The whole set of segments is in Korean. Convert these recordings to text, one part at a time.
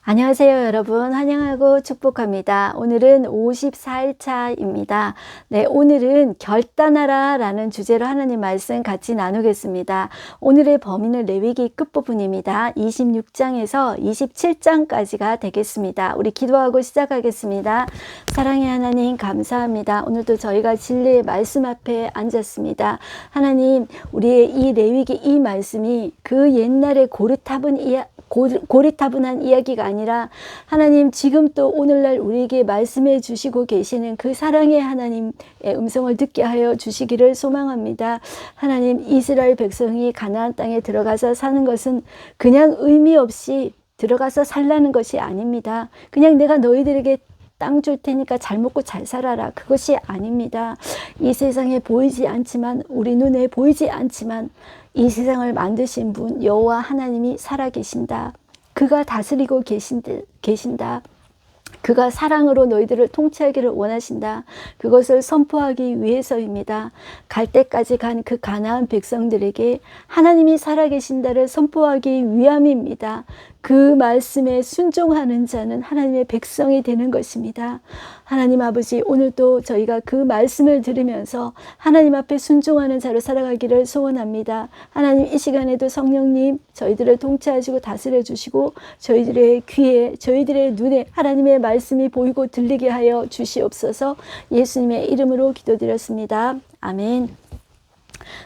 안녕하세요, 여러분. 환영하고 축복합니다. 오늘은 54일차입니다. 네, 오늘은 결단하라 라는 주제로 하나님 말씀 같이 나누겠습니다. 오늘의 범위는 레위기 끝부분입니다. 26장에서 27장까지가 되겠습니다. 우리 기도하고 시작하겠습니다. 사랑의 하나님, 감사합니다. 오늘도 저희가 진리의 말씀 앞에 앉았습니다. 하나님, 우리의 이 레위기 이 말씀이 그 옛날에 고리타분한 이야기가 아니라 하나님 지금 또 오늘날 우리에게 말씀해 주시고 계시는 그 사랑의 하나님의 음성을 듣게 하여 주시기를 소망합니다. 하나님, 이스라엘 백성이 가나안 땅에 들어가서 사는 것은 그냥 의미 없이 들어가서 살라는 것이 아닙니다. 그냥 내가 너희들에게 땅 줄 테니까 잘 먹고 잘 살아라, 그것이 아닙니다. 이 세상에 보이지 않지만, 우리 눈에 보이지 않지만 이 세상을 만드신 분 여호와 하나님이 살아계신다. 그가 다스리고 계신다. 그가 사랑으로 너희들을 통치하기를 원하신다. 그것을 선포하기 위해서입니다. 갈 때까지 간 그 가나안 백성들에게 하나님이 살아계신다를 선포하기 위함입니다. 그 말씀에 순종하는 자는 하나님의 백성이 되는 것입니다. 하나님 아버지, 오늘도 저희가 그 말씀을 들으면서 하나님 앞에 순종하는 자로 살아가기를 소원합니다. 하나님, 이 시간에도 성령님 저희들을 통치하시고 다스려 주시고 저희들의 귀에, 저희들의 눈에 하나님의 말씀이 보이고 들리게 하여 주시옵소서. 예수님의 이름으로 기도드렸습니다. 아멘.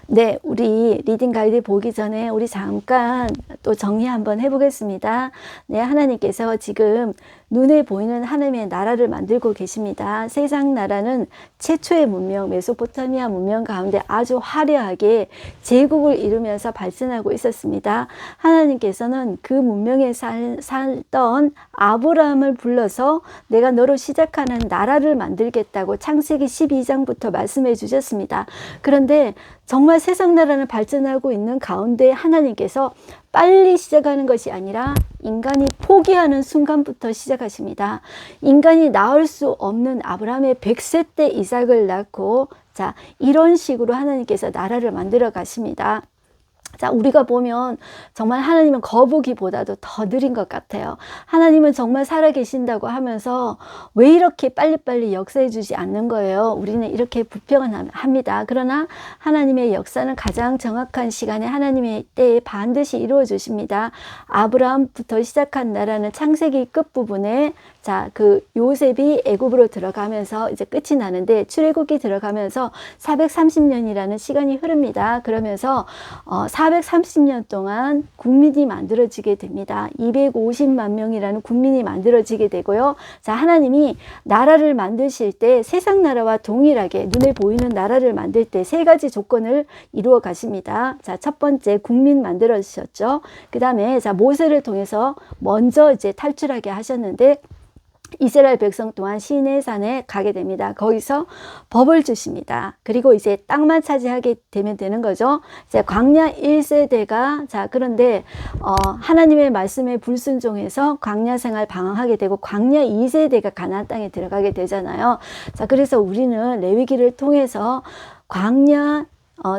네, 우리 리딩 가이드 보기 전에 우리 잠깐 또 정리 한번 해보겠습니다. 네, 하나님께서 지금 눈에 보이는 하나님의 나라를 만들고 계십니다. 세상 나라는 최초의 문명, 메소포타미아 문명 가운데 아주 화려하게 제국을 이루면서 발전하고 있었습니다. 하나님께서는 그 문명에 살던 아브라함을 불러서 내가 너로 시작하는 나라를 만들겠다고 창세기 12장부터 말씀해 주셨습니다. 그런데 정말 세상 나라는 발전하고 있는 가운데 하나님께서 빨리 시작하는 것이 아니라 인간이 포기하는 순간부터 시작하십니다. 인간이 낳을 수 없는 아브라함의 100세 때 이삭을 낳고, 자, 이런 식으로 하나님께서 나라를 만들어 가십니다. 자, 우리가 보면 정말 하나님은 거북이보다도 더 느린 것 같아요. 하나님은 정말 살아계신다고 하면서 왜 이렇게 빨리빨리 역사해 주지 않는 거예요? 우리는 이렇게 불평을 합니다. 그러나 하나님의 역사는 가장 정확한 시간에 하나님의 때에 반드시 이루어 주십니다. 아브라함부터 시작한 나라는 창세기 끝부분에, 자, 그 요셉이 애굽으로 들어가면서 이제 끝이 나는데, 출애굽이 들어가면서 430년이라는 시간이 흐릅니다. 그러면서 430년 동안 국민이 만들어지게 됩니다. 250만 명이라는 국민이 만들어지게 되고요. 자, 하나님이 나라를 만드실 때 세상 나라와 동일하게 눈에 보이는 나라를 만들 때 세 가지 조건을 이루어 가십니다. 자, 첫 번째, 국민 만들어 주셨죠. 그 다음에 자, 모세를 통해서 먼저 이제 탈출하게 하셨는데, 이스라엘 백성 또한 시내산에 가게 됩니다. 거기서 법을 주십니다. 그리고 이제 땅만 차지하게 되면 되는 거죠. 이제 광야 1세대가, 자, 그런데 하나님의 말씀에 불순종해서 광야 생활 방황하게 되고, 광야 2세대가 가나안 땅에 들어가게 되잖아요. 자, 그래서 우리는 레위기를 통해서 광야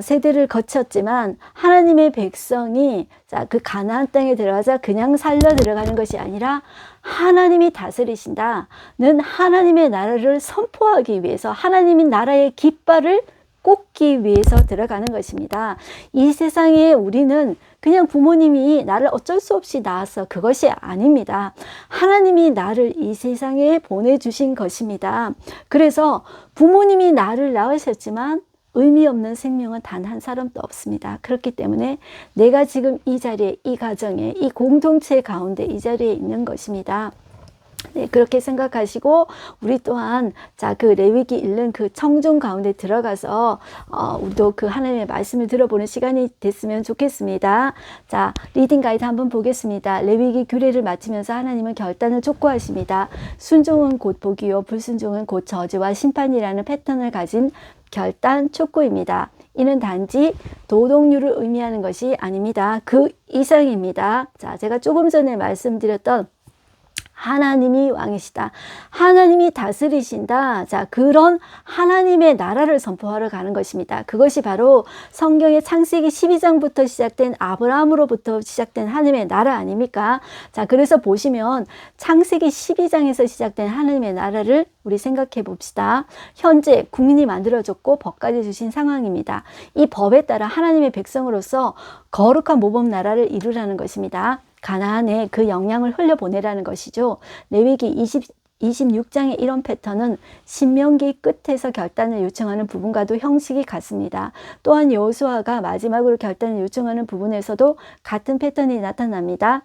세대를 거쳤지만 하나님의 백성이, 자, 그 가나안 땅에 들어가자 그냥 살려 들어가는 것이 아니라 하나님이 다스리신다는 하나님의 나라를 선포하기 위해서, 하나님의 나라의 깃발을 꽂기 위해서 들어가는 것입니다. 이 세상에 우리는 그냥 부모님이 나를 어쩔 수 없이 낳았어, 그것이 아닙니다. 하나님이 나를 이 세상에 보내주신 것입니다. 그래서 부모님이 나를 낳으셨지만 의미 없는 생명은 단 한 사람도 없습니다. 그렇기 때문에 내가 지금 이 자리에, 이 가정에, 이 공동체 가운데 이 자리에 있는 것입니다. 네, 그렇게 생각하시고 우리 또한, 자, 그 레위기 읽는 그 청중 가운데 들어가서 우리도 그 하나님의 말씀을 들어보는 시간이 됐으면 좋겠습니다. 자, 리딩 가이드 한번 보겠습니다. 레위기 규례를 마치면서 하나님은 결단을 촉구하십니다. 순종은 곧 복이요 불순종은 곧 저주와 심판이라는 패턴을 가진 결단 촉구입니다. 이는 단지 도덕률을 의미하는 것이 아닙니다. 그 이상입니다. 자, 제가 조금 전에 말씀드렸던 하나님이 왕이시다. 하나님이 다스리신다. 자, 그런 하나님의 나라를 선포하러 가는 것입니다. 그것이 바로 성경의 창세기 12장부터 시작된 아브라함으로부터 시작된 하나님의 나라 아닙니까? 자, 그래서 보시면 창세기 12장에서 시작된 하나님의 나라를 우리 생각해 봅시다. 현재 국민이 만들어졌고 법까지 주신 상황입니다. 이 법에 따라 하나님의 백성으로서 거룩한 모범 나라를 이루라는 것입니다. 가나안에 그 영향을 흘려보내라는 것이죠. 레위기 26장의 이런 패턴은 신명기 끝에서 결단을 요청하는 부분과도 형식이 같습니다. 또한 여호수아가 마지막으로 결단을 요청하는 부분에서도 같은 패턴이 나타납니다.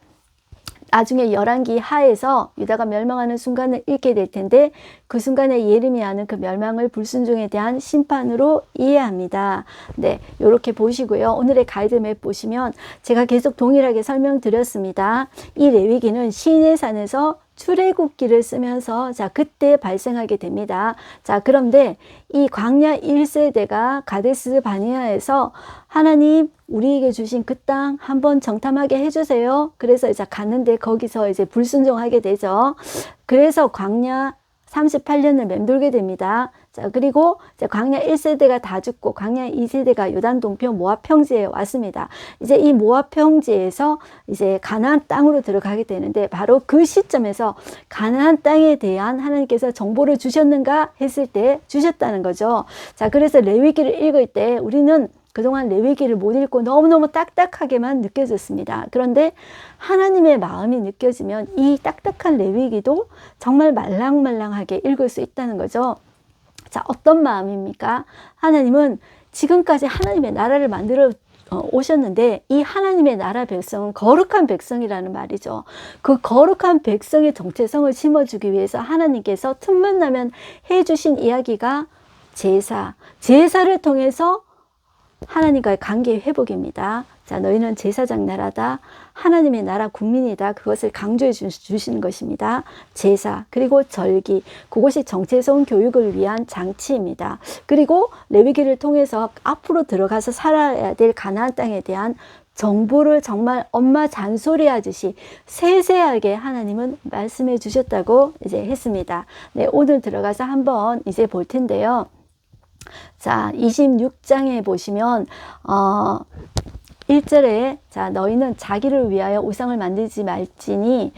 나중에 열왕기 하에서 유다가 멸망하는 순간을 읽게 될 텐데 그 순간에 예레미야는 그 멸망을 불순종에 대한 심판으로 이해합니다. 네, 이렇게 보시고요. 오늘의 가이드맵 보시면 제가 계속 동일하게 설명드렸습니다. 이 레위기는 시내산에서 출애굽기를 쓰면서 자 그때 발생하게 됩니다. 자 그런데 이 광야 1세대가 가데스 바니아에서 하나님 우리에게 주신 그 땅 한번 정탐하게 해주세요. 그래서 이제 갔는데 거기서 이제 불순종하게 되죠. 그래서 광야 38년을 맴돌게 됩니다. 자, 그리고 이제 광야 1세대가 다 죽고 광야 2세대가 요단 동편 모압 평지에 왔습니다. 이제 이 모압 평지에서 이제 가나안 땅으로 들어가게 되는데 바로 그 시점에서 가나안 땅에 대한 하나님께서 정보를 주셨는가 했을 때 주셨다는 거죠. 자, 그래서 레위기를 읽을 때 우리는 그동안 레위기를 못 읽고 너무너무 딱딱하게만 느껴졌습니다. 그런데 하나님의 마음이 느껴지면 이 딱딱한 레위기도 정말 말랑말랑하게 읽을 수 있다는 거죠. 자, 어떤 마음입니까? 하나님은 지금까지 하나님의 나라를 만들어 오셨는데 이 하나님의 나라 백성은 거룩한 백성이라는 말이죠. 그 거룩한 백성의 정체성을 심어주기 위해서 하나님께서 틈만 나면 해주신 이야기가 제사를 통해서 하나님과의 관계 회복입니다. 자, 너희는 제사장 나라다. 하나님의 나라 국민이다. 그것을 강조해 주시는 것입니다. 제사, 그리고 절기, 그것이 정체성 교육을 위한 장치입니다. 그리고 레위기를 통해서 앞으로 들어가서 살아야 될 가나안 땅에 대한 정보를 정말 엄마 잔소리 하듯이 세세하게 하나님은 말씀해 주셨다고 이제 했습니다. 네, 오늘 들어가서 한번 이제 볼 텐데요. 자, 26장에 보시면 1절에 자 너희는 자기를 위하여 우상을 만들지 말지니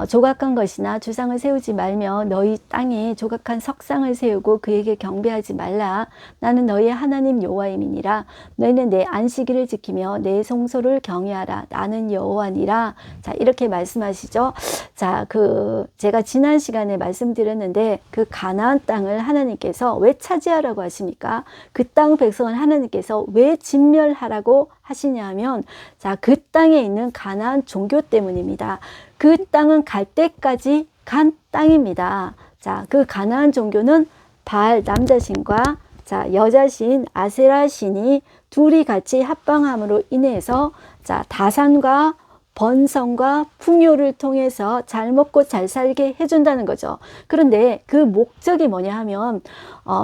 조각한 것이나 주상을 세우지 말며 너희 땅에 조각한 석상을 세우고 그에게 경배하지 말라. 나는 너희의 하나님 여호와임이니라. 너희는 내 안식일을 지키며 내 성소를 경외하라. 나는 여호와니라. 자, 이렇게 말씀하시죠. 자, 제가 지난 시간에 말씀드렸는데 그 가나안 땅을 하나님께서 왜 차지하라고 하십니까? 그 땅 백성을 하나님께서 왜 진멸하라고 하시냐면 자, 그 땅에 있는 가나안 종교 때문입니다. 그 땅은 갈 때까지 간 땅입니다. 자, 그 가나안 종교는 바알 남자신과 자, 여자신 아세라 신이 둘이 같이 합방함으로 인해서 자, 다산과 번성과 풍요를 통해서 잘 먹고 잘 살게 해준다는 거죠. 그런데 그 목적이 뭐냐 하면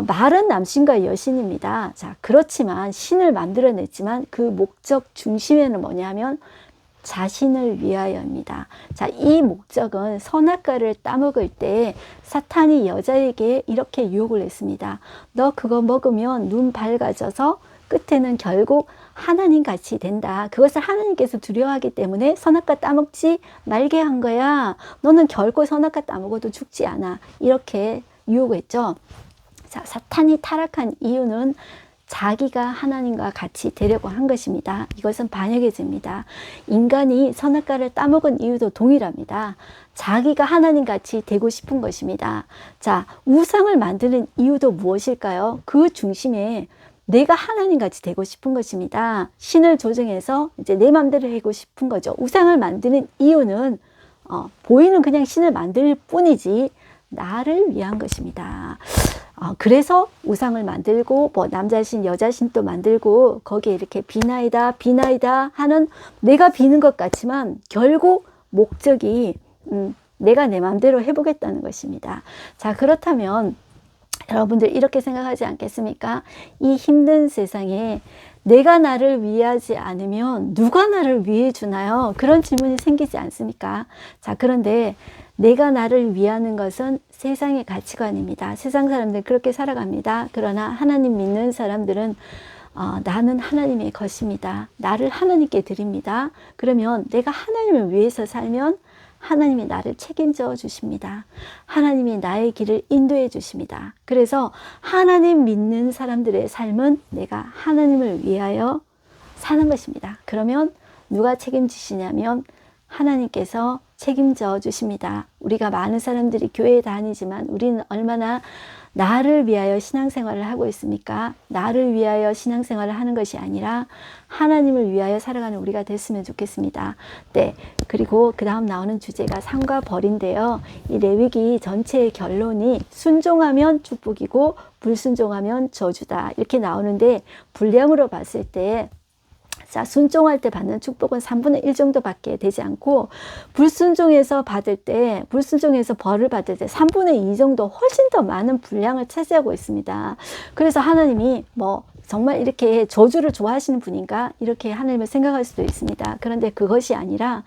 말은 남신과 여신입니다. 자, 그렇지만 신을 만들어냈지만 그 목적 중심에는 뭐냐 하면 자신을 위하여입니다. 자, 이 목적은 선악과를 따먹을 때 사탄이 여자에게 이렇게 유혹을 했습니다. 너 그거 먹으면 눈 밝아져서 끝에는 결국 하나님 같이 된다. 그것을 하나님께서 두려워하기 때문에 선악과 따먹지 말게 한 거야. 너는 결코 선악과 따먹어도 죽지 않아. 이렇게 유혹했죠. 자, 사탄이 타락한 이유는 자기가 하나님과 같이 되려고 한 것입니다. 이것은 반역의 죄입니다. 인간이 선악과를 따먹은 이유도 동일합니다. 자기가 하나님같이 되고 싶은 것입니다. 자, 우상을 만드는 이유도 무엇일까요? 그 중심에 내가 하나님같이 되고 싶은 것입니다. 신을 조정해서 이제 내 마음대로 하고 싶은 거죠. 우상을 만드는 이유는 보이는 그냥 신을 만들 뿐이지 나를 위한 것입니다. 그래서 우상을 만들고 뭐 남자신 여자신도 만들고 거기에 이렇게 비나이다 하는 내가 비는 것 같지만 결국 목적이 내가 내 마음대로 해보겠다는 것입니다. 자, 그렇다면 여러분들 이렇게 생각하지 않겠습니까? 이 힘든 세상에 내가 나를 위하지 않으면 누가 나를 위해 주나요? 그런 질문이 생기지 않습니까? 자, 그런데 내가 나를 위하는 것은 세상의 가치관입니다. 세상 사람들은 그렇게 살아갑니다. 그러나 하나님 믿는 사람들은 나는 하나님의 것입니다. 나를 하나님께 드립니다. 그러면 내가 하나님을 위해서 살면 하나님이 나를 책임져 주십니다. 하나님이 나의 길을 인도해 주십니다. 그래서 하나님 믿는 사람들의 삶은 내가 하나님을 위하여 사는 것입니다. 그러면 누가 책임지시냐면 하나님께서 책임져 주십니다. 우리가 많은 사람들이 교회에 다니지만 우리는 얼마나 나를 위하여 신앙생활을 하고 있습니까? 나를 위하여 신앙생활을 하는 것이 아니라 하나님을 위하여 살아가는 우리가 됐으면 좋겠습니다. 네, 그리고 그 다음 나오는 주제가 상과 벌인데요. 이 레위기 전체의 결론이 순종하면 축복이고 불순종하면 저주다 이렇게 나오는데, 분량으로 봤을 때 자, 순종할 때 받는 축복은 3분의 1 정도밖에 되지 않고, 불순종해서 벌을 받을 때 3분의 2 정도 훨씬 더 많은 분량을 차지하고 있습니다. 그래서 하나님이 정말 이렇게 저주를 좋아하시는 분인가? 이렇게 하나님을 생각할 수도 있습니다. 그런데 그것이 아니라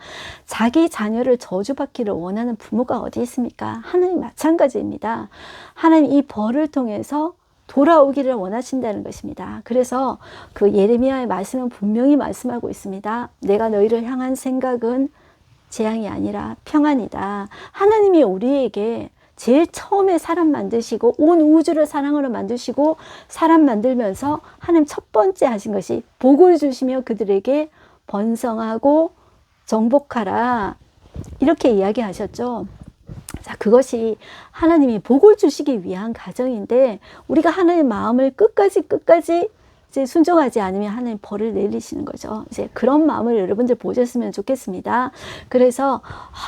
자기 자녀를 저주받기를 원하는 부모가 어디 있습니까? 하나님 마찬가지입니다. 하나님 이 벌을 통해서 돌아오기를 원하신다는 것입니다. 그래서 그 예레미야의 말씀은 분명히 말씀하고 있습니다. 내가 너희를 향한 생각은 재앙이 아니라 평안이다. 하나님이 우리에게 제일 처음에 사람 만드시고 온 우주를 사랑으로 만드시고 사람 만들면서 하나님 첫 번째 하신 것이 복을 주시며 그들에게 번성하고 정복하라 이렇게 이야기하셨죠. 자, 그것이 하나님이 복을 주시기 위한 가정인데, 우리가 하나님의 마음을 끝까지 이제 순종하지 않으면 하나님 벌을 내리시는 거죠. 이제 그런 마음을 여러분들 보셨으면 좋겠습니다. 그래서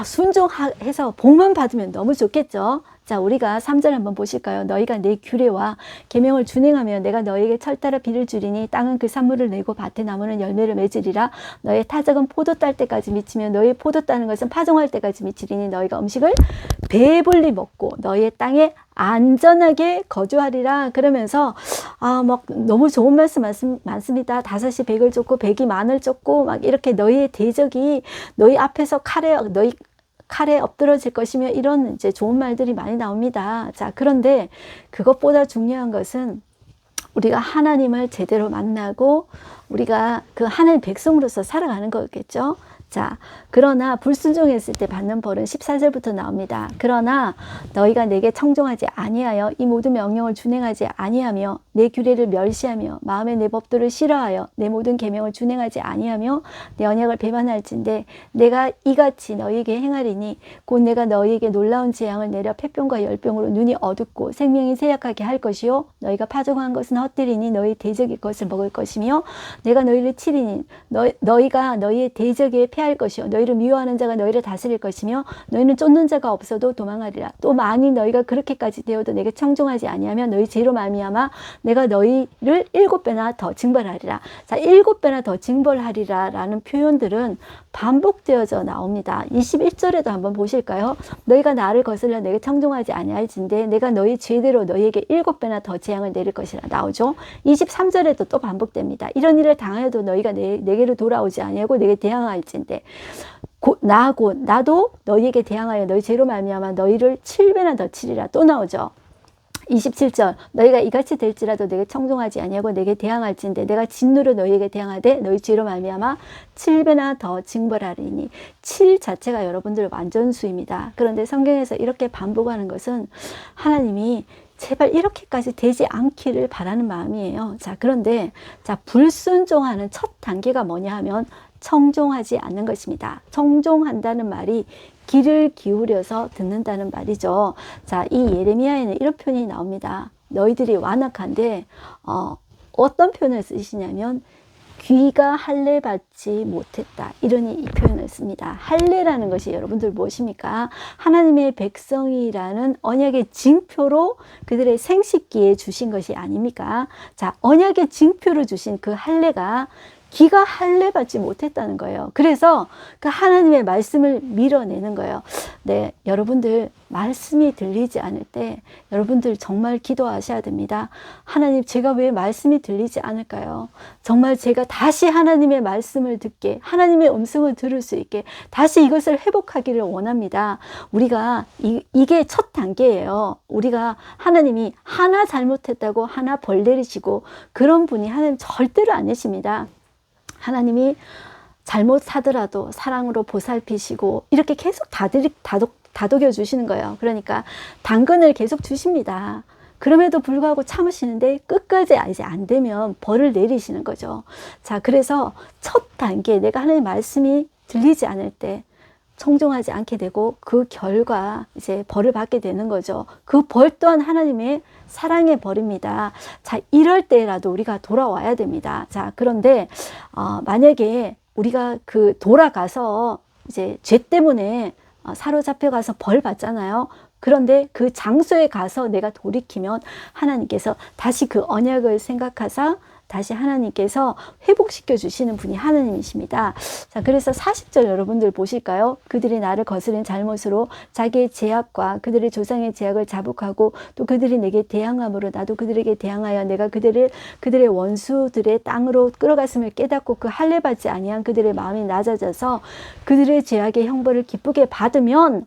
순종해서 복만 받으면 너무 좋겠죠. 자, 우리가 3절 한번 보실까요? 너희가 내 규례와 계명을 준행하며 내가 너희에게 철따라 비를 주리니 땅은 그 산물을 내고 밭의 나무는 열매를 맺으리라. 너의 타작은 포도 딸 때까지 미치며 너의 포도 따는 것은 파종할 때까지 미치리니 너희가 음식을 배불리 먹고 너희의 땅에 안전하게 거주하리라. 그러면서 너무 좋은 말씀 많습니다. 다섯이 백을 쫓고 백이 만을 쫓고 막 이렇게 너희의 대적이 너희 앞에서 칼에 엎드러질 것이며 이런 이제 좋은 말들이 많이 나옵니다. 자, 그런데 그것보다 중요한 것은 우리가 하나님을 제대로 만나고 우리가 그 하나님 백성으로서 살아가는 거겠죠. 자, 그러나 불순종했을 때 받는 벌은 14절부터 나옵니다. 그러나 너희가 내게 청종하지 아니하여 이 모든 명령을 준행하지 아니하며 내 규례를 멸시하며 마음에 내 법도를 싫어하여 내 모든 계명을 준행하지 아니하며 내 언약을 배반할진대 내가 이같이 너희에게 행하리니 곧 내가 너희에게 놀라운 재앙을 내려 폐병과 열병으로 눈이 어둡고 생명이 쇠약하게 할 것이요 너희가 파종한 것은 헛되리니 너희 대적의 것을 먹을 것이며 내가 너희를 치리니 너희가 너희의 대적에 패할 것이요 너희를 미워하는 자가 너희를 다스릴 것이며 너희는 쫓는 자가 없어도 도망하리라. 또 만일 너희가 그렇게까지 되어도 내게 청종하지 아니하면 너희 죄로 말미암아 내가 너희를 7배나 더 징벌하리라. 자, 7배나 더 징벌하리라 라는 표현들은 반복되어져 나옵니다. 21절에도 한번 보실까요? 너희가 나를 거슬러 내게 청종하지 아니할진대 내가 너희 죄대로 너희에게 7배나 더 재앙을 내릴 것이라 나오죠. 23절에도 또 반복됩니다. 이런 일을 당하여도 너희가 내게로 돌아오지 아니하고 내게 대항할진대 나도 너희에게 대항하여 너희 죄로 말미암아 너희를 7배나 더 치리라 또 나오죠. 27절 너희가 이같이 될지라도 내게 청종하지 아니하고 내게 대항할진대 내가 진노로 너희에게 대항하되 너희 죄로 말미암아 7배나 더 징벌하리니 7 자체가 여러분들 완전수입니다. 그런데 성경에서 이렇게 반복하는 것은 하나님이 제발 이렇게까지 되지 않기를 바라는 마음이에요. 자, 그런데 불순종하는 첫 단계가 뭐냐 하면 청종하지 않는 것입니다. 청종한다는 말이 귀를 기울여서 듣는다는 말이죠. 자, 이 예레미야에는 이런 표현이 나옵니다. 너희들이 완악한데 어떤 표현을 쓰시냐면 귀가 할례 받지 못했다. 이러니 이 표현을 씁니다. 할례라는 것이 여러분들 무엇입니까? 하나님의 백성이라는 언약의 징표로 그들의 생식기에 주신 것이 아닙니까? 자, 언약의 징표로 주신 그 할례가 귀가 할례받지 못했다는 거예요. 그래서 그 하나님의 말씀을 밀어내는 거예요. 네, 여러분들 말씀이 들리지 않을 때 여러분들 정말 기도하셔야 됩니다. 하나님, 제가 왜 말씀이 들리지 않을까요? 정말 제가 다시 하나님의 말씀을 듣게, 하나님의 음성을 들을 수 있게 다시 이것을 회복하기를 원합니다. 우리가 이게 첫 단계예요. 우리가 하나님이 하나 잘못했다고 하나 벌 내리시고 그런 분이 하나님 절대로 아니십니다. 하나님이 잘못하더라도 사랑으로 보살피시고 이렇게 계속 다독여 주시는 거예요. 그러니까 당근을 계속 주십니다. 그럼에도 불구하고 참으시는데 끝까지 이제 안 되면 벌을 내리시는 거죠. 자, 그래서 첫 단계, 내가 하나님의 말씀이 들리지 않을 때 청종하지 않게 되고 그 결과 이제 벌을 받게 되는 거죠. 그 벌 또한 하나님의 사랑의 벌입니다. 자, 이럴 때라도 우리가 돌아와야 됩니다. 자, 그런데 만약에 우리가 그 돌아가서 이제 죄 때문에 사로잡혀 가서 벌 받잖아요. 그런데 그 장소에 가서 내가 돌이키면 하나님께서 다시 그 언약을 생각하사 다시 하나님께서 회복시켜 주시는 분이 하나님이십니다. 자, 그래서 40절 여러분들 보실까요? 그들이 나를 거스린 잘못으로 자기의 죄악과 그들의 조상의 죄악을 자복하고 또 그들이 내게 대항함으로 나도 그들에게 대항하여 내가 그들의 원수들의 땅으로 끌어갔음을 깨닫고 그 할례받지 아니한 그들의 마음이 낮아져서 그들의 죄악의 형벌을 기쁘게 받으면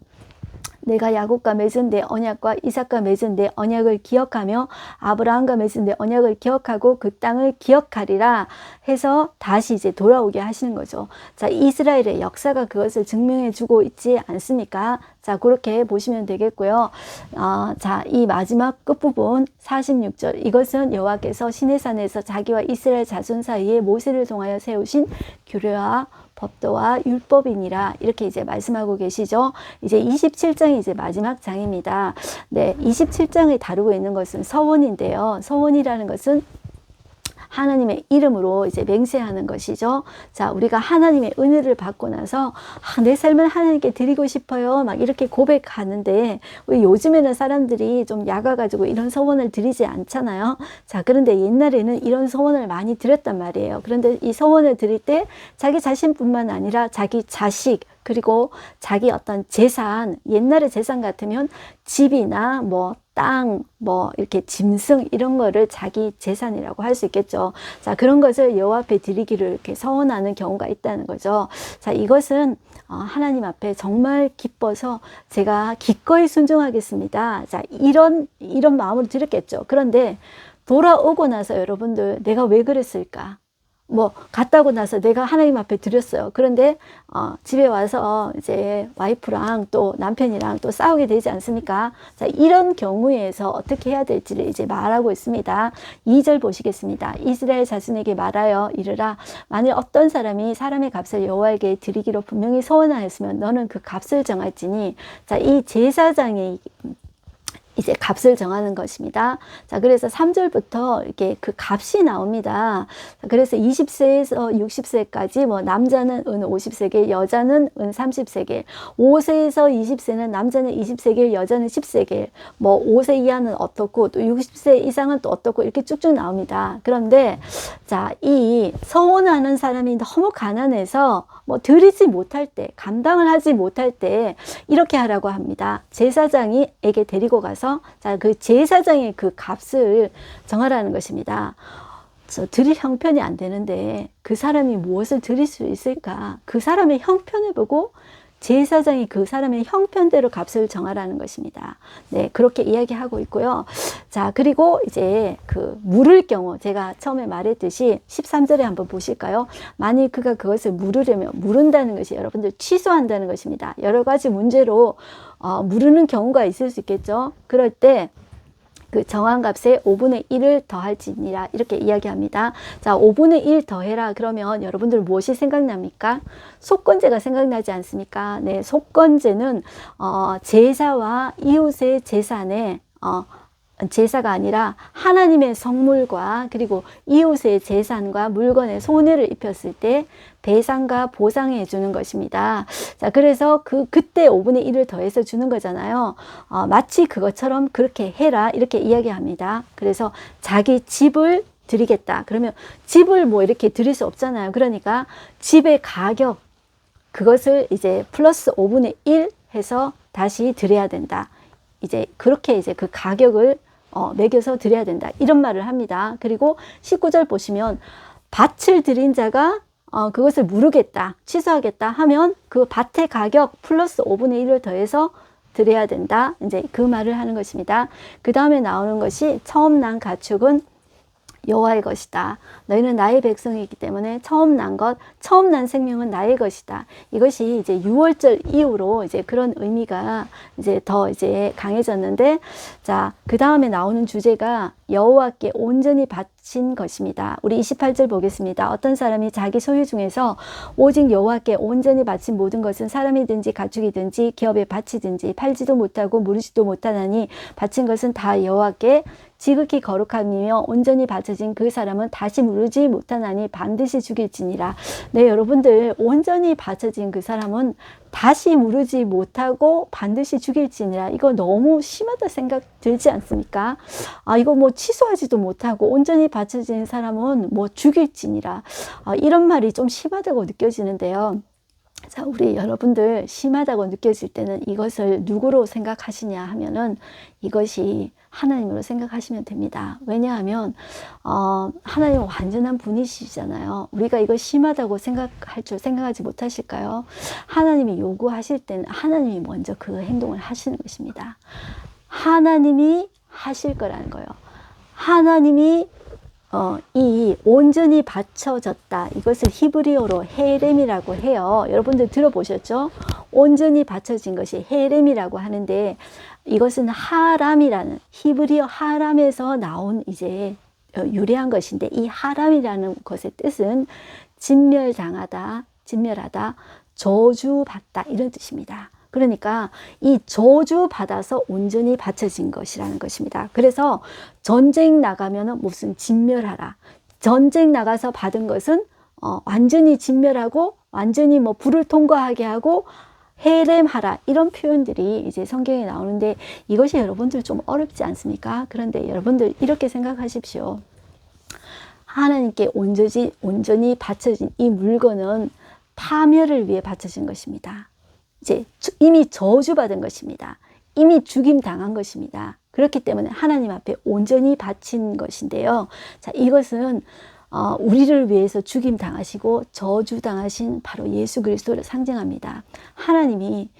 내가 야곱과 맺은 내 언약과 이삭과 맺은 내 언약을 기억하며 아브라함과 맺은 내 언약을 기억하고 그 땅을 기억하리라 해서 다시 이제 돌아오게 하시는 거죠. 자, 이스라엘의 역사가 그것을 증명해 주고 있지 않습니까? 자, 그렇게 보시면 되겠고요. 자, 이 마지막 끝부분 46절, 이것은 여호와께서 시내산에서 자기와 이스라엘 자손 사이에 모세를 통하여 세우신 규례와 법도와 율법이니라, 이렇게 이제 말씀하고 계시죠. 이제 27장이 이제 마지막 장입니다. 네, 27장을 다루고 있는 것은 서원인데요. 서원이라는 것은 하나님의 이름으로 이제 맹세하는 것이죠. 자, 우리가 하나님의 은혜를 받고 나서 내 삶을 하나님께 드리고 싶어요, 막 이렇게 고백하는데 왜 요즘에는 사람들이 좀 약아가지고 이런 서원을 드리지 않잖아요. 자, 그런데 옛날에는 이런 서원을 많이 드렸단 말이에요. 그런데 이 서원을 드릴 때 자기 자신뿐만 아니라 자기 자식, 그리고 자기 어떤 재산, 옛날의 재산 같으면 집이나 뭐 땅, 뭐 이렇게 짐승 이런 거를 자기 재산이라고 할 수 있겠죠. 자, 그런 것을 여호와 앞에 드리기를 이렇게 서원하는 경우가 있다는 거죠. 자, 이것은 하나님 앞에 정말 기뻐서 제가 기꺼이 순종하겠습니다. 자, 이런 마음으로 드렸겠죠. 그런데 돌아오고 나서 여러분들, 내가 왜 그랬을까? 뭐 갔다 오고 나서 내가 하나님 앞에 드렸어요. 그런데 집에 와서 이제 와이프랑 또 남편이랑 또 싸우게 되지 않습니까? 자, 이런 경우에서 어떻게 해야 될지를 이제 말하고 있습니다. 2절 보시겠습니다. 이스라엘 자손에게 말하여 이르라, 만일 어떤 사람이 사람의 값을 여호와에게 드리기로 분명히 서원하였으면 너는 그 값을 정할지니. 자, 이 제사장이 이제 값을 정하는 것입니다. 자, 그래서 3절부터 이렇게 그 값이 나옵니다. 자, 그래서 20세에서 60세까지 뭐 남자는 은 50세겔, 여자는 은 30세겔, 5세에서 20세는 남자는 20세겔, 여자는 10세겔, 뭐 5세 이하는 어떻고 또 60세 이상은 또 어떻고 이렇게 쭉쭉 나옵니다. 그런데 자, 이 서원하는 사람이 너무 가난해서 뭐 드리지 못할 때, 감당을 하지 못할 때 이렇게 하라고 합니다. 제사장에게 데리고 가서 자, 그 제사장의 그 값을 정하라는 것입니다. 드릴 형편이 안 되는데 그 사람이 무엇을 드릴 수 있을까? 그 사람의 형편을 보고 제사장이 그 사람의 형편대로 값을 정하라는 것입니다. 네, 그렇게 이야기하고 있고요. 자, 그리고 이제 그 물을 경우, 제가 처음에 말했듯이 13절에 한번 보실까요? 만일 그가 그것을 물으려면, 물은다는 것이 여러분들 취소한다는 것입니다. 여러 가지 문제로 물으는 경우가 있을 수 있겠죠. 그럴 때 그 정한 값에 5분의 1을 더할지니라, 이렇게 이야기합니다. 자, 5분의 1 더해라 그러면 여러분들 무엇이 생각납니까? 속건제가 생각나지 않습니까? 네, 속건제는 제사와 이웃의 재산에 제사가 아니라 하나님의 성물과 그리고 이웃의 재산과 물건에 손해를 입혔을 때 배상과 보상해 주는 것입니다. 자, 그래서 그때 5분의 1을 더해서 주는 거잖아요. 마치 그것처럼 그렇게 해라, 이렇게 이야기합니다. 그래서 자기 집을 드리겠다. 그러면 집을 뭐 이렇게 드릴 수 없잖아요. 그러니까 집의 가격, 그것을 이제 플러스 5분의 1 해서 다시 드려야 된다. 이제 그렇게 이제 그 가격을 매겨서 드려야 된다. 이런 말을 합니다. 그리고 19절 보시면 밭을 드린 자가 그것을 무르겠다, 취소하겠다 하면 그 밭의 가격 플러스 5분의 1을 더해서 드려야 된다. 이제 그 말을 하는 것입니다. 그 다음에 나오는 것이 처음 난 가축은 여호와의 것이다. 너희는 나의 백성이기 때문에 처음 난 것, 처음 난 생명은 나의 것이다. 이것이 이제 6월절 이후로 이제 그런 의미가 이제 더 이제 강해졌는데, 자, 그 다음에 나오는 주제가 여호와께 온전히 바친 것입니다. 우리 28절 보겠습니다. 어떤 사람이 자기 소유 중에서 오직 여호와께 온전히 바친 모든 것은 사람이든지 가축이든지 기업에 바치든지 팔지도 못하고 무르지도 못하나니 바친 것은 다 여호와께 지극히 거룩함이며 온전히 바쳐진 그 사람은 다시 무르지 못하나니 반드시 죽일지니라. 네, 여러분들, 온전히 바쳐진 그 사람은 다시 무르지 못하고 반드시 죽일지니라. 이거 너무 심하다 생각 들지 않습니까? 이거 뭐 취소하지도 못하고 온전히 바쳐진 사람은 뭐 죽일지니라. 이런 말이 좀 심하다고 느껴지는데요. 자, 우리 여러분들 심하다고 느껴질 때는 이것을 누구로 생각하시냐 하면은 이것이 하나님으로 생각하시면 됩니다. 왜냐하면 하나님은 완전한 분이시잖아요. 우리가 이거 심하다고 생각할 줄 생각하지 못하실까요? 하나님이 요구하실 때는 하나님이 먼저 그 행동을 하시는 것입니다. 하나님이 하실 거라는 거예요. 하나님이 이 온전히 바쳐졌다. 이것을 히브리어로 헤렘이라고 해요. 여러분들 들어보셨죠? 온전히 바쳐진 것이 헤렘이라고 하는데, 이것은 하람이라는 히브리어 하람에서 나온 이제 유래한 것인데, 이 하람이라는 것의 뜻은 진멸당하다, 진멸하다, 저주받다 이런 뜻입니다. 그러니까 이 저주받아서 온전히 바쳐진 것이라는 것입니다. 그래서 전쟁 나가면 무슨 진멸하라. 전쟁 나가서 받은 것은 완전히 진멸하고 완전히 뭐 불을 통과하게 하고 헤렘하라, 이런 표현들이 이제 성경에 나오는데 이것이 여러분들 좀 어렵지 않습니까? 그런데 여러분들 이렇게 생각하십시오. 하나님께 온전히 바쳐진 이 물건은 파멸을 위해 바쳐진 것입니다. 이제 이미 저주받은 것입니다. 이미 죽임 당한 것입니다. 그렇기 때문에 하나님 앞에 온전히 바친 것인데요. 자, 이것은 우리를 위해서 죽임 당하시고 저주 당하신 바로 예수 그리스도를 상징합니다. 하나님이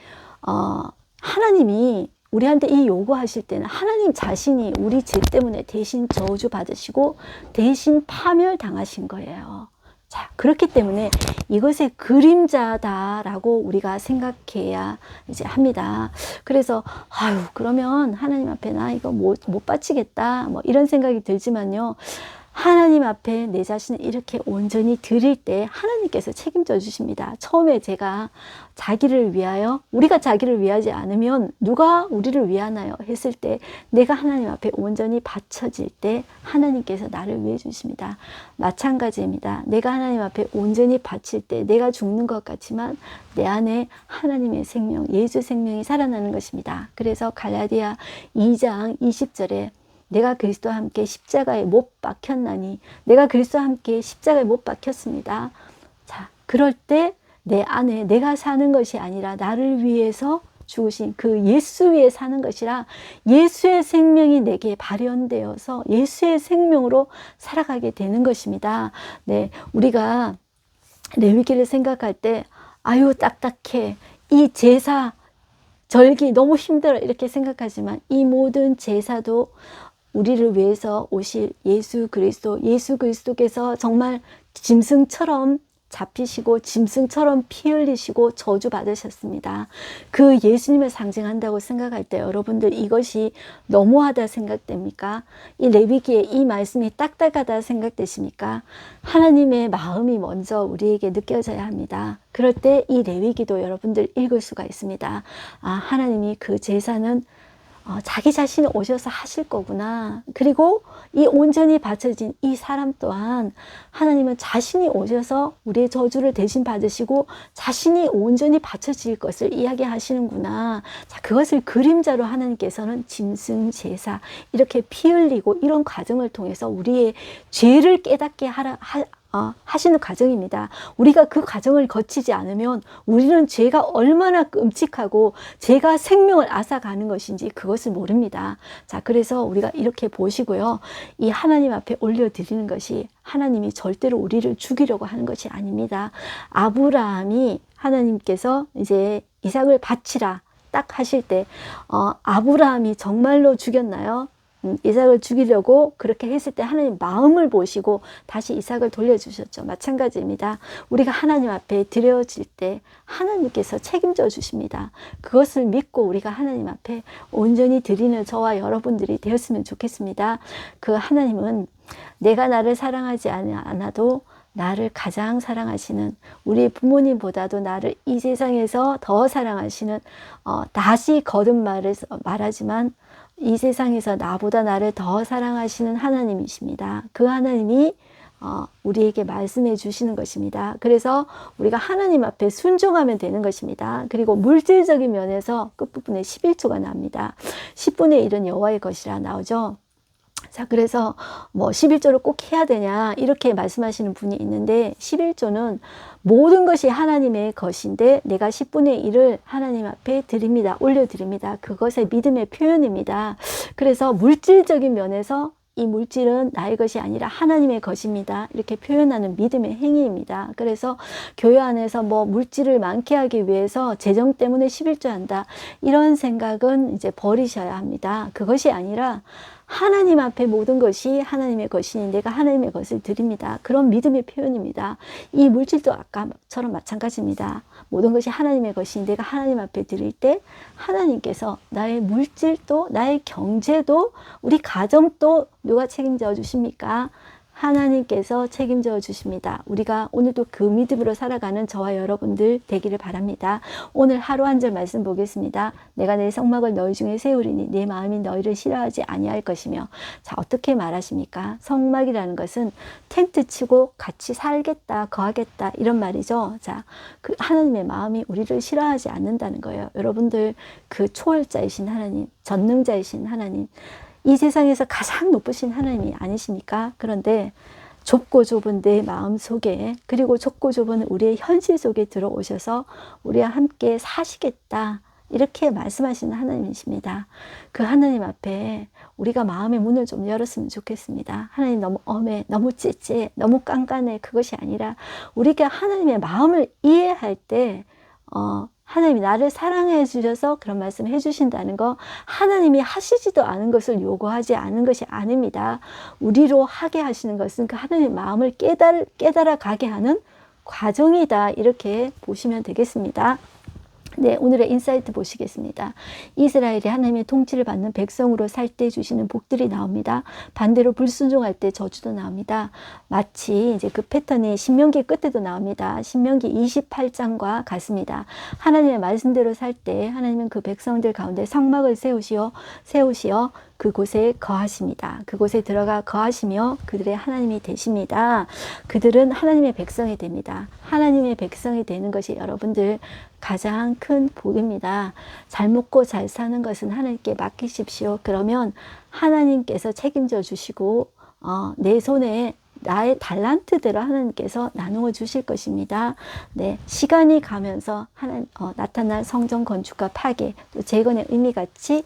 우리한테 이 요구하실 때는 하나님 자신이 우리 죄 때문에 대신 저주 받으시고 대신 파멸 당하신 거예요. 자, 그렇기 때문에 이것의 그림자다라고 우리가 생각해야 이제 합니다. 그래서 그러면 하나님 앞에 나 이거 못 바치겠다 뭐 이런 생각이 들지만요. 하나님 앞에 내 자신을 이렇게 온전히 드릴 때 하나님께서 책임져 주십니다. 처음에 제가 우리가 자기를 위하지 않으면 누가 우리를 위하나요? 했을 때 내가 하나님 앞에 온전히 바쳐질 때 하나님께서 나를 위해 주십니다. 마찬가지입니다. 내가 하나님 앞에 온전히 바칠 때 내가 죽는 것 같지만 내 안에 하나님의 생명, 예수 생명이 살아나는 것입니다. 그래서 갈라디아 2장 20절에 내가 그리스도와 함께 십자가에 못 박혔나니, 내가 그리스도와 함께 십자가에 못 박혔습니다. 자, 그럴 때 내 안에 내가 사는 것이 아니라 나를 위해서 죽으신 그 예수 위에 사는 것이라 예수의 생명이 내게 발현되어서 예수의 생명으로 살아가게 되는 것입니다. 네, 우리가 레위기를 생각할 때 딱딱해, 이 제사 절기 너무 힘들어 이렇게 생각하지만 이 모든 제사도 우리를 위해서 오실 예수 그리스도께서 정말 짐승처럼 잡히시고 짐승처럼 피 흘리시고 저주 받으셨습니다. 그 예수님을 상징한다고 생각할 때 여러분들 이것이 너무하다 생각됩니까? 이 레위기의 이 말씀이 딱딱하다 생각되십니까? 하나님의 마음이 먼저 우리에게 느껴져야 합니다. 그럴 때 이 레위기도 여러분들 읽을 수가 있습니다. 하나님이 그 제사는 자기 자신이 오셔서 하실 거구나. 그리고 이 온전히 바쳐진 이 사람 또한 하나님은 자신이 오셔서 우리의 저주를 대신 받으시고 자신이 온전히 바쳐질 것을 이야기하시는구나. 자, 그것을 그림자로 하나님께서는 짐승 제사 이렇게 피 흘리고 이런 과정을 통해서 우리의 죄를 깨닫게 하시는 과정입니다. 우리가 그 과정을 거치지 않으면 우리는 죄가 얼마나 끔찍하고 죄가 생명을 앗아가는 것인지 그것을 모릅니다. 자, 그래서 우리가 이렇게 보시고요. 이 하나님 앞에 올려드리는 것이 하나님이 절대로 우리를 죽이려고 하는 것이 아닙니다. 아브라함이 하나님께서 이제 이삭을 바치라 딱 하실 때 아브라함이 정말로 죽였나요? 이삭을 죽이려고 그렇게 했을 때 하나님 마음을 보시고 다시 이삭을 돌려주셨죠. 마찬가지입니다. 우리가 하나님 앞에 드려질 때 하나님께서 책임져 주십니다. 그것을 믿고 우리가 하나님 앞에 온전히 드리는 저와 여러분들이 되었으면 좋겠습니다. 그 하나님은 내가 나를 사랑하지 않아도 나를 가장 사랑하시는, 우리 부모님보다도 나를 이 세상에서 더 사랑하시는, 다시 거듭 말하지만 이 세상에서 나보다 나를 더 사랑하시는 하나님이십니다. 그 하나님이 우리에게 말씀해 주시는 것입니다. 그래서 우리가 하나님 앞에 순종하면 되는 것입니다. 그리고 물질적인 면에서 끝부분에 11조가 나옵니다. 10분의 1은 여호와의 것이라 나오죠. 자, 그래서 뭐 11조를 꼭 해야 되냐 이렇게 말씀하시는 분이 있는데, 11조는 모든 것이 하나님의 것인데 내가 10분의 1을 하나님 앞에 드립니다. 올려드립니다. 그것의 믿음의 표현입니다. 그래서 물질적인 면에서 이 물질은 나의 것이 아니라 하나님의 것입니다. 이렇게 표현하는 믿음의 행위입니다. 그래서 교회 안에서 뭐 물질을 많게 하기 위해서 재정 때문에 11조 한다, 이런 생각은 이제 버리셔야 합니다. 그것이 아니라 하나님 앞에 모든 것이 하나님의 것이니 내가 하나님의 것을 드립니다. 그런 믿음의 표현입니다. 이 물질도 아까처럼 마찬가지입니다. 모든 것이 하나님의 것이니 내가 하나님 앞에 드릴 때 하나님께서 나의 물질도, 나의 경제도, 우리 가정도 누가 책임져 주십니까? 하나님께서 책임져 주십니다. 우리가 오늘도 그 믿음으로 살아가는 저와 여러분들 되기를 바랍니다. 오늘 하루 한 절 말씀 보겠습니다. 내가 내 성막을 너희 중에 세우리니 내 마음이 너희를 싫어하지 아니할 것이며. 자, 어떻게 말하십니까? 성막이라는 것은 텐트 치고 같이 살겠다, 거하겠다, 이런 말이죠. 자, 그 하나님의 마음이 우리를 싫어하지 않는다는 거예요. 여러분들 그 초월자이신 하나님, 전능자이신 하나님, 이 세상에서 가장 높으신 하나님이 아니십니까? 그런데 좁고 좁은 내 마음 속에, 그리고 좁고 좁은 우리의 현실 속에 들어오셔서 우리와 함께 사시겠다, 이렇게 말씀하시는 하나님이십니다. 그 하나님 앞에 우리가 마음의 문을 좀 열었으면 좋겠습니다. 하나님 너무 엄해, 너무 찌찌해, 너무 깐깐해, 그것이 아니라 우리가 하나님의 마음을 이해할 때 하나님이 나를 사랑해 주셔서 그런 말씀을 해 주신다는 거, 하나님이 하시지도 않은 것을 요구하지 않은 것이 아닙니다. 우리로 하게 하시는 것은 그 하나님의 마음을 깨달아 가게 하는 과정이다, 이렇게 보시면 되겠습니다. 네, 오늘의 인사이트 보시겠습니다. 이스라엘이 하나님의 통치를 받는 백성으로 살 때 주시는 복들이 나옵니다. 반대로 불순종할 때 저주도 나옵니다. 마치 이제 그 패턴이 신명기 끝에도 나옵니다. 신명기 28장과 같습니다. 하나님의 말씀대로 살 때 하나님은 그 백성들 가운데 성막을 세우시어 그곳에 거하십니다. 그곳에 들어가 거하시며 그들의 하나님이 되십니다. 그들은 하나님의 백성이 됩니다. 하나님의 백성이 되는 것이 여러분들 가장 큰 복입니다. 잘 먹고 잘 사는 것은 하나님께 맡기십시오. 그러면 하나님께서 책임져 주시고 내 손에 나의 달란트대로 하나님께서 나누어 주실 것입니다. 네, 시간이 가면서 나타날 성전 건축과 파괴, 또 재건의 의미같이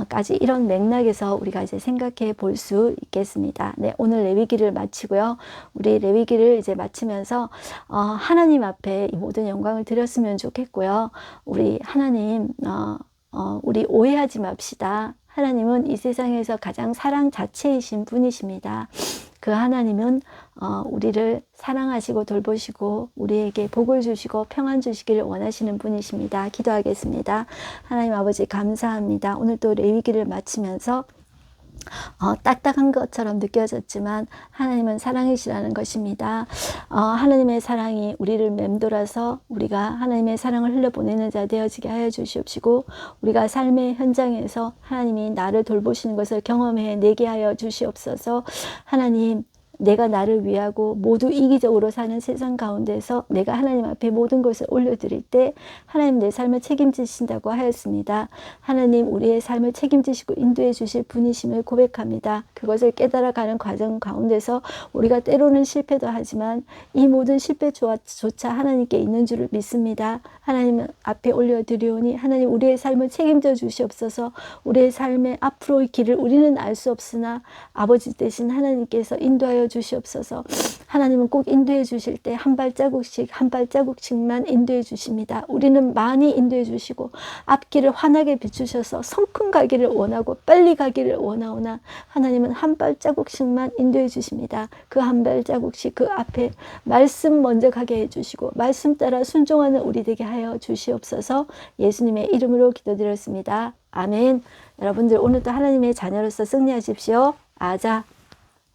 까지 이런 맥락에서 우리가 이제 생각해 볼 수 있겠습니다. 네, 오늘 레위기를 마치고요. 우리 레위기를 이제 마치면서 하나님 앞에 이 모든 영광을 드렸으면 좋겠고요. 우리 하나님, 우리 오해하지 맙시다. 하나님은 이 세상에서 가장 사랑 자체이신 분이십니다. 그 하나님은 우리를 사랑하시고 돌보시고 우리에게 복을 주시고 평안 주시기를 원하시는 분이십니다. 기도하겠습니다. 하나님 아버지 감사합니다. 오늘 또 레위기를 마치면서 딱딱한 것처럼 느껴졌지만 하나님은 사랑이시라는 것입니다. 하나님의 사랑이 우리를 맴돌아서 우리가 하나님의 사랑을 흘려보내는 자 되어지게 하여 주시옵시고, 우리가 삶의 현장에서 하나님이 나를 돌보시는 것을 경험해 내게 하여 주시옵소서. 하나님, 내가 나를 위하고 모두 이기적으로 사는 세상 가운데서 내가 하나님 앞에 모든 것을 올려드릴 때 하나님 내 삶을 책임지신다고 하였습니다. 하나님, 우리의 삶을 책임지시고 인도해 주실 분이심을 고백합니다. 그것을 깨달아가는 과정 가운데서 우리가 때로는 실패도 하지만 이 모든 실패조차 하나님께 있는 줄을 믿습니다. 하나님 앞에 올려드리오니 하나님, 우리의 삶을 책임져 주시옵소서. 우리의 삶의 앞으로의 길을 우리는 알 수 없으나 아버지 되신 하나님께서 인도하여 주시옵소서. 하나님은 꼭 인도해 주실 때 한 발자국씩만 인도해 주십니다. 우리는 많이 인도해 주시고 앞길을 환하게 비추셔서 성큼 가기를 원하고 빨리 가기를 원하오나 하나님은 한 발자국씩만 인도해 주십니다. 그 한 발자국씩 그 앞에 말씀 먼저 가게 해주시고 말씀 따라 순종하는 우리 되게 하여 주시옵소서. 예수님의 이름으로 기도드렸습니다. 아멘. 여러분들 오늘도 하나님의 자녀로서 승리하십시오. 아자.